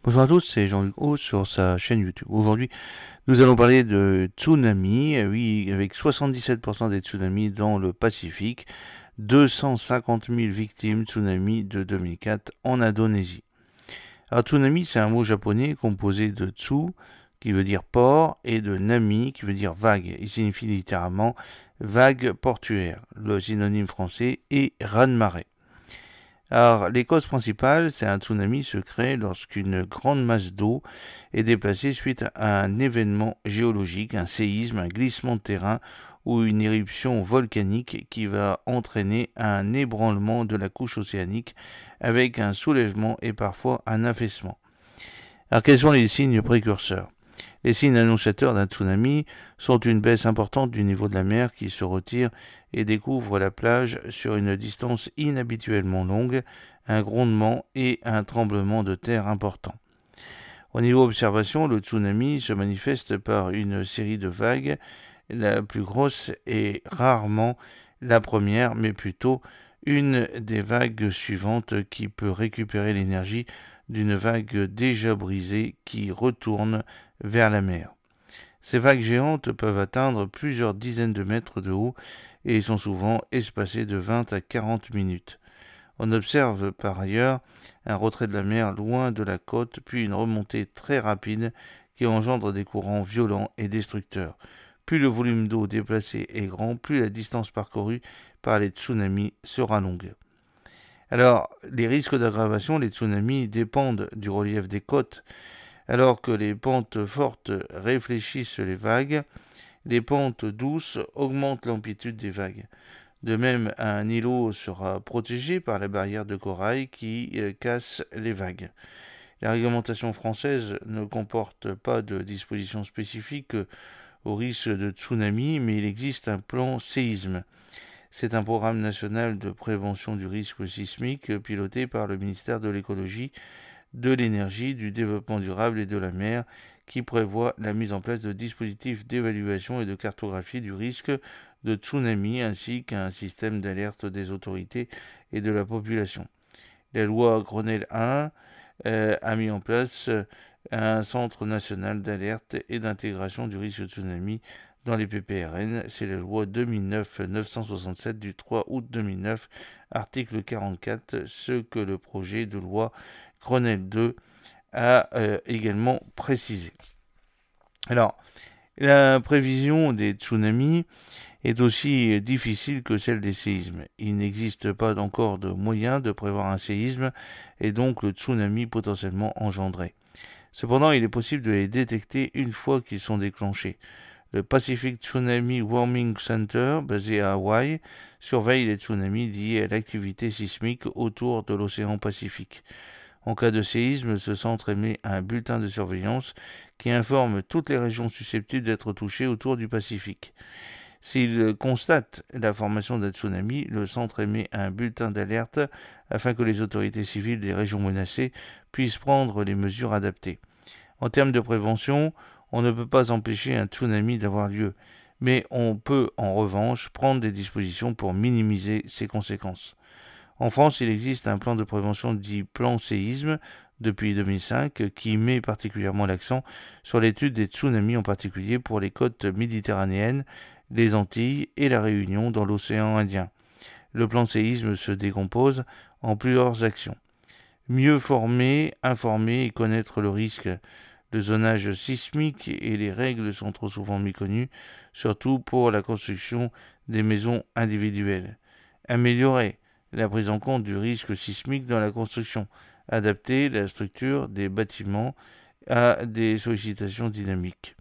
Bonjour à tous, c'est Jean-Luc Haut sur sa chaîne YouTube. Aujourd'hui, nous allons parler de tsunami. Oui, avec 77% des tsunamis dans le Pacifique, 250 000 victimes tsunami de 2004 en Indonésie. Alors, tsunami, c'est un mot japonais composé de tsu, qui veut dire port, et de nami, qui veut dire vague. Il signifie littéralement vague portuaire. Le synonyme français est raz-de-marée. Alors, les causes principales, c'est un tsunami se crée lorsqu'une grande masse d'eau est déplacée suite à un événement géologique, un séisme, un glissement de terrain ou une éruption volcanique qui va entraîner un ébranlement de la couche océanique avec un soulèvement et parfois un affaissement. Alors, quels sont les signes précurseurs? Les signes annonciateurs d'un tsunami sont une baisse importante du niveau de la mer qui se retire et découvre la plage sur une distance inhabituellement longue, un grondement et un tremblement de terre important. Au niveau observation, le tsunami se manifeste par une série de vagues. La plus grosse est rarement la première, mais plutôt une des vagues suivantes qui peut récupérer l'énergie d'une vague déjà brisée qui retourne vers la mer. Ces vagues géantes peuvent atteindre plusieurs dizaines de mètres de haut et sont souvent espacées de 20 à 40 minutes. On observe par ailleurs un retrait de la mer loin de la côte, puis une remontée très rapide qui engendre des courants violents et destructeurs. Plus le volume d'eau déplacé est grand, plus la distance parcourue par les tsunamis sera longue. Alors, les risques d'aggravation, les tsunamis dépendent du relief des côtes. Alors que les pentes fortes réfléchissent les vagues, les pentes douces augmentent l'amplitude des vagues. De même, un îlot sera protégé par la barrière de corail qui casse les vagues. La réglementation française ne comporte pas de dispositions spécifiques au risque de tsunami, mais il existe un plan séisme. C'est un programme national de prévention du risque sismique piloté par le ministère de l'écologie, de l'énergie, du développement durable et de la mer, qui prévoit la mise en place de dispositifs d'évaluation et de cartographie du risque de tsunami ainsi qu'un système d'alerte des autorités et de la population. La loi Grenelle 1 a mis en place un centre national d'alerte et d'intégration du risque de tsunami dans les PPRN. C'est la loi 2009-967 du 3 août 2009, article 44, ce que le projet de loi Grenelle 2 a également précisé. Alors, la prévision des tsunamis est aussi difficile que celle des séismes. Il n'existe pas encore de moyen de prévoir un séisme et donc le tsunami potentiellement engendré. Cependant, il est possible de les détecter une fois qu'ils sont déclenchés. Le Pacific Tsunami Warming Center, basé à Hawaï, surveille les tsunamis liés à l'activité sismique autour de l'océan Pacifique. En cas de séisme, ce centre émet un bulletin de surveillance qui informe toutes les régions susceptibles d'être touchées autour du Pacifique. S'il constate la formation d'un tsunami, le centre émet un bulletin d'alerte afin que les autorités civiles des régions menacées puissent prendre les mesures adaptées. En termes de prévention, on ne peut pas empêcher un tsunami d'avoir lieu, mais on peut en revanche prendre des dispositions pour minimiser ses conséquences. En France, il existe un plan de prévention dit plan séisme depuis 2005 qui met particulièrement l'accent sur l'étude des tsunamis, en particulier pour les côtes méditerranéennes, les Antilles et la Réunion dans l'océan Indien. Le plan séisme se décompose en plusieurs actions. Mieux former, informer et connaître le risque. Le zonage sismique et les règles sont trop souvent méconnues, surtout pour la construction des maisons individuelles. Améliorer la prise en compte du risque sismique dans la construction, adapter la structure des bâtiments à des sollicitations dynamiques.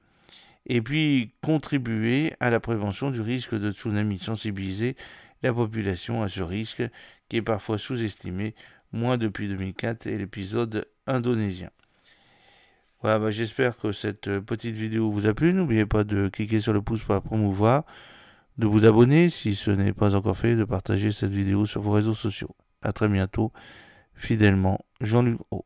Et puis contribuer à la prévention du risque de tsunami, sensibiliser la population à ce risque qui est parfois sous-estimé, moins depuis 2004 et l'épisode indonésien. Voilà, j'espère que cette petite vidéo vous a plu. N'oubliez pas de cliquer sur le pouce pour la promouvoir, de vous abonner si ce n'est pas encore fait, de partager cette vidéo sur vos réseaux sociaux. A très bientôt, fidèlement, Jean-Luc O.